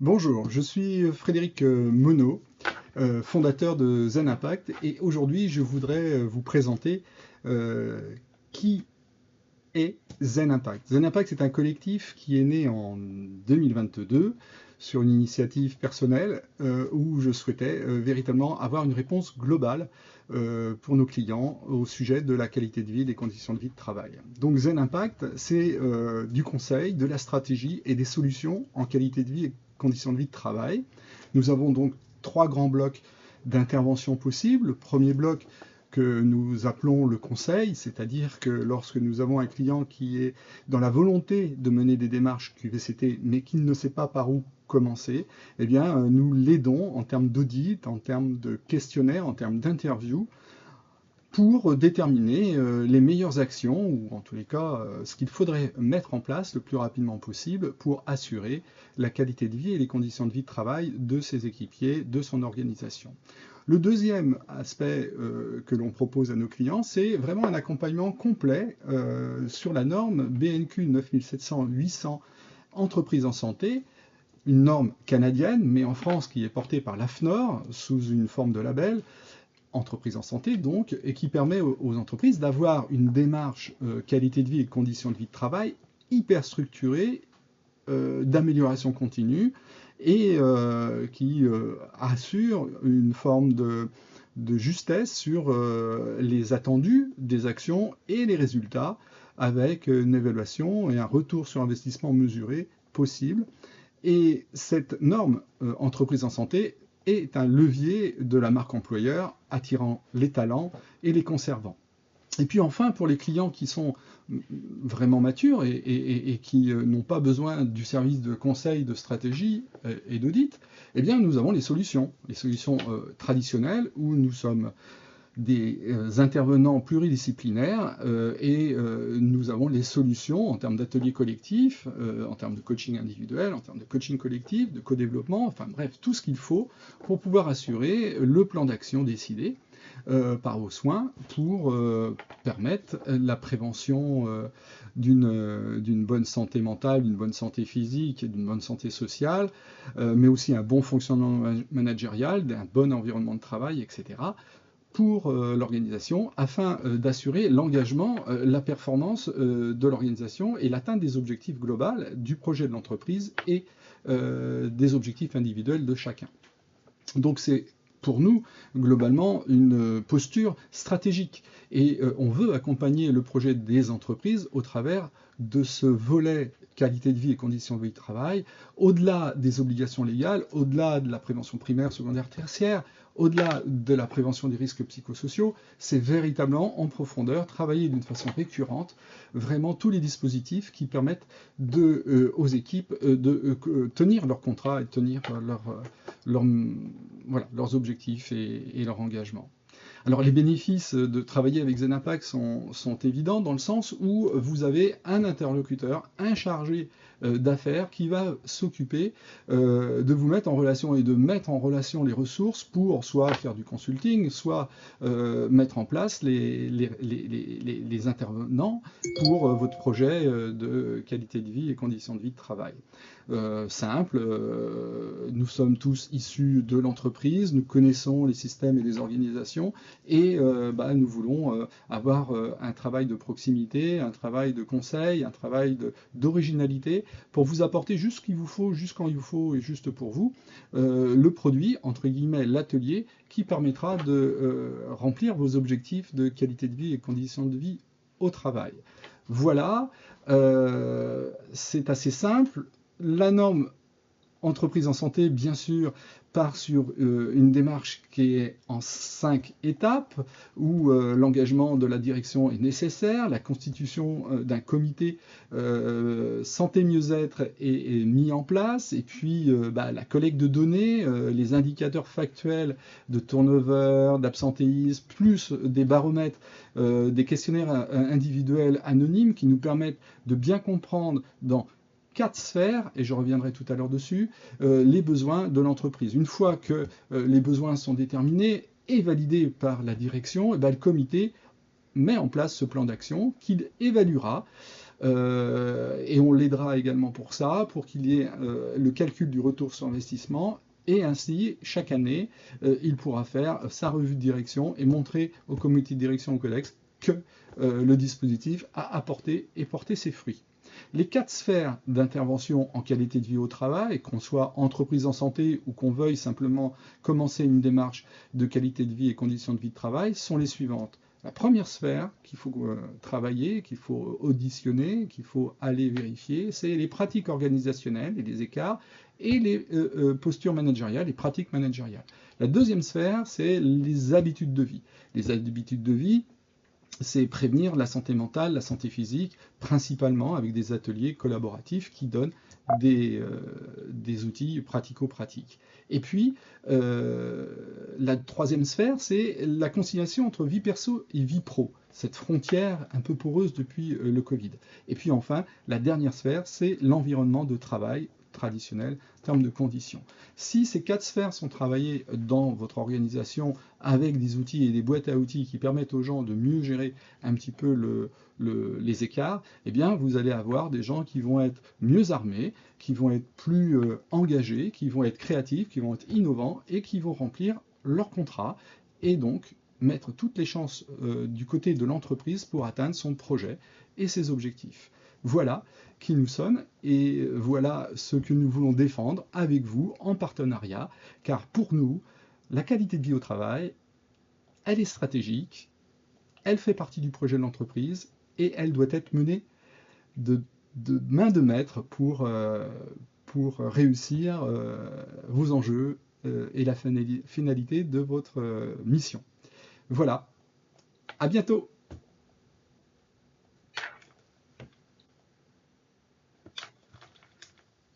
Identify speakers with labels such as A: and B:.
A: Bonjour, je suis Frédéric Monod, fondateur de Zen Impact, et aujourd'hui je voudrais vous présenter euh, qui est Zen Impact. Zen Impact, c'est un collectif qui est né en 2022 sur une initiative personnelle où je souhaitais véritablement avoir une réponse globale pour nos clients au sujet de la qualité de vie et des conditions de vie de travail. Donc Zen Impact, c'est du conseil, de la stratégie et des solutions en qualité de vie et conditions de vie de travail. Nous avons donc trois grands blocs d'intervention possibles. Le premier bloc que nous appelons le conseil, c'est-à-dire que lorsque nous avons un client qui est dans la volonté de mener des démarches QVCT, mais qui ne sait pas par où commencer, eh bien, nous l'aidons en termes d'audit, en termes de questionnaire, en termes d'interview, pour déterminer les meilleures actions, ou en tous les cas, ce qu'il faudrait mettre en place le plus rapidement possible pour assurer la qualité de vie et les conditions de vie de travail de ses équipiers, de son organisation. Le deuxième aspect que l'on propose à nos clients, c'est vraiment un accompagnement complet sur la norme BNQ 9700-800 entreprises en santé, une norme canadienne, mais en France qui est portée par l'AFNOR sous une forme de label, entreprise en santé donc, et qui permet aux entreprises d'avoir une démarche qualité de vie et conditions de vie de travail hyper structurée, d'amélioration continue, et qui assure une forme de justesse sur les attendus des actions et les résultats, avec une évaluation et un retour sur investissement mesuré possible. Et cette norme entreprise en santé est un levier de la marque employeur, attirant les talents et les conservant. Et puis enfin, pour les clients qui sont vraiment matures et qui n'ont pas besoin du service de conseil, de stratégie et d'audit, eh bien nous avons les solutions traditionnelles où nous sommes des intervenants pluridisciplinaires et nous avons les solutions en termes d'ateliers collectifs, en termes de coaching individuel, en termes de coaching collectif, de co-développement, enfin bref, tout ce qu'il faut pour pouvoir assurer le plan d'action décidé par vos soins pour permettre la prévention d'une bonne santé mentale, d'une bonne santé physique, d'une bonne santé sociale, mais aussi un bon fonctionnement managérial, d'un bon environnement de travail, etc., pour l'organisation afin d'assurer l'engagement, la performance de l'organisation et l'atteinte des objectifs globaux du projet de l'entreprise et des objectifs individuels de chacun. Donc c'est pour nous, globalement, une posture stratégique. Et on veut accompagner le projet des entreprises au travers de ce volet qualité de vie et conditions de vie de travail, au-delà des obligations légales, au-delà de la prévention primaire, secondaire, tertiaire, au-delà de la prévention des risques psychosociaux, c'est véritablement en profondeur, travailler d'une façon récurrente, vraiment tous les dispositifs qui permettent aux équipes de tenir leur contrat et tenir leurs objectifs et leur engagement. Alors les bénéfices de travailler avec Zen Impact sont évidents dans le sens où vous avez un interlocuteur, un chargé d'affaires qui va s'occuper de vous mettre en relation et de mettre en relation les ressources pour soit faire du consulting, soit mettre en place les intervenants pour votre projet de qualité de vie et conditions de vie de travail. Simple, nous sommes tous issus de l'entreprise, nous connaissons les systèmes et les organisations, et nous voulons avoir un travail de proximité, un travail de conseil, un travail d'originalité pour vous apporter juste ce qu'il vous faut, juste quand il vous faut et juste pour vous, le produit, entre guillemets, l'atelier, qui permettra de remplir vos objectifs de qualité de vie et conditions de vie au travail. Voilà, c'est assez simple. La norme entreprise en santé, bien sûr, part sur une démarche qui est en 5 étapes, où l'engagement de la direction est nécessaire, la constitution d'un comité santé mieux-être est mis en place, et puis la collecte de données, les indicateurs factuels de turnover, d'absentéisme, plus des baromètres, des questionnaires individuels anonymes qui nous permettent de bien comprendre dans 4 sphères, et je reviendrai tout à l'heure dessus, les besoins de l'entreprise. Une fois que les besoins sont déterminés et validés par la direction, et le comité met en place ce plan d'action qu'il évaluera et on l'aidera également pour ça, pour qu'il y ait le calcul du retour sur investissement. Et ainsi, chaque année, il pourra faire sa revue de direction et montrer au comité de direction, au CODEX, que le dispositif a apporté et porté ses fruits. Les 4 sphères d'intervention en qualité de vie au travail, qu'on soit entreprise en santé ou qu'on veuille simplement commencer une démarche de qualité de vie et conditions de vie de travail, sont les suivantes. La première sphère qu'il faut travailler, qu'il faut auditionner, qu'il faut aller vérifier, c'est les pratiques organisationnelles et les écarts et les postures managériales, les pratiques managériales. La deuxième sphère, c'est les habitudes de vie. Les habitudes de vie, c'est prévenir la santé mentale, la santé physique, principalement avec des ateliers collaboratifs qui donnent des outils pratico-pratiques. Et puis, la troisième sphère, c'est la conciliation entre vie perso et vie pro, cette frontière un peu poreuse depuis le Covid. Et puis enfin, la dernière sphère, c'est l'environnement de travail traditionnel en termes de conditions. Si ces 4 sphères sont travaillées dans votre organisation avec des outils et des boîtes à outils qui permettent aux gens de mieux gérer un petit peu les écarts, eh bien vous allez avoir des gens qui vont être mieux armés, qui vont être plus engagés, qui vont être créatifs, qui vont être innovants et qui vont remplir leur contrat et donc mettre toutes les chances du côté de l'entreprise pour atteindre son projet et ses objectifs. Voilà qui nous sommes et voilà ce que nous voulons défendre avec vous en partenariat, car pour nous, la qualité de vie au travail, elle est stratégique, elle fait partie du projet de l'entreprise et elle doit être menée de main de maître pour réussir vos enjeux et la finalité de votre mission. Voilà, à bientôt!